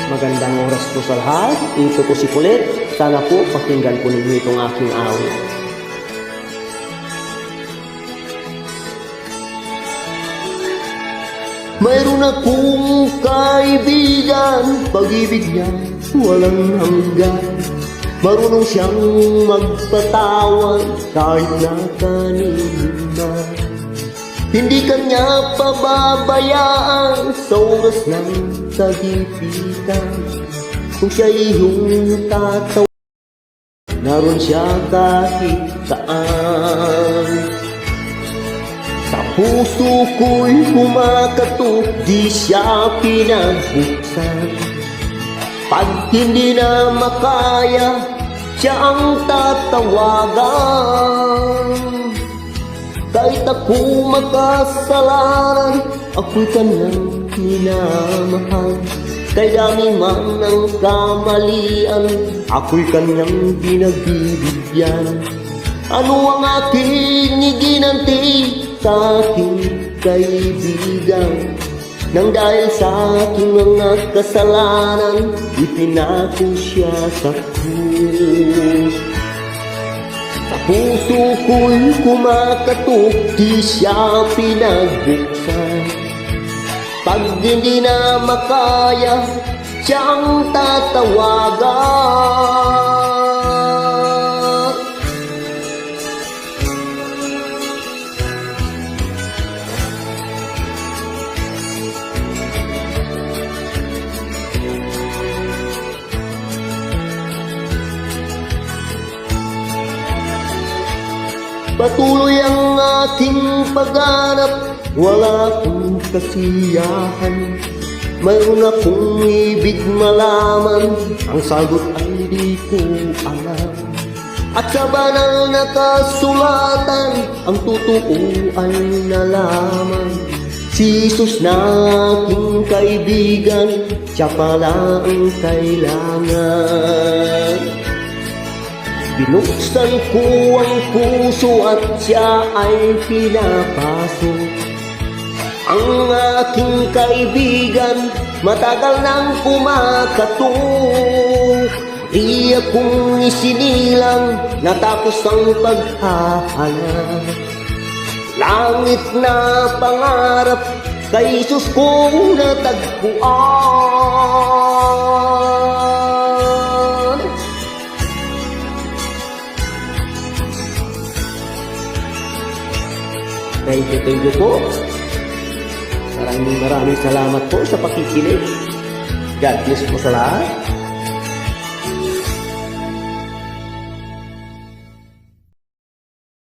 Magandang oras po sa lahat. Ito po si Kulit. Sana po pakinggan po ninyo itong aking awit. Mayroon akong kaibigan, pag-ibig niya walang hanggan. Marunong siyang magpatawad kahit na kanina. Hindi kanya pababayaan sa oras ng kagipitan. Kung siya iyong tatawa, naroon siya kahit saan. Sa puso ko'y kumakatok, di siya pinagbuksan. Pag hindi na makaya, siya ang tatawagan. Kahit ako magkasalanan, ako'y kanyang minamahal. Kay dami man ang kamalian, ako'y kanyang pinagbibigyan. Ano ang aking iginanti sa aking kaibigan? Nang dahil sa aking mga kasalanan, ipinako siya sa krus. Sa puso ko'y kumakatok, di siya pinagbuksan. Pag hindi na makaya, siya ang tatawagan. Patuloy ang aking paghanap, wala akong kasiyahan. Mayroon akong ibig malaman, ang sagot ay di ko alam. At sa banal na kasulatan, ang totoo ay nalaman. Si Jesus na aking kaibigan, siya pala ang kailangan. Binuksan ko ang puso at siya ay pinapasok. Ang aking kaibigan, matagal nang kumakatok. Di akong isinilang, natapos ang paghahanap. Langit na pangarap, kay Jesus kong natagpuan. Thank you po. Maraming salamat po sa pakikinig. God bless po sa lahat.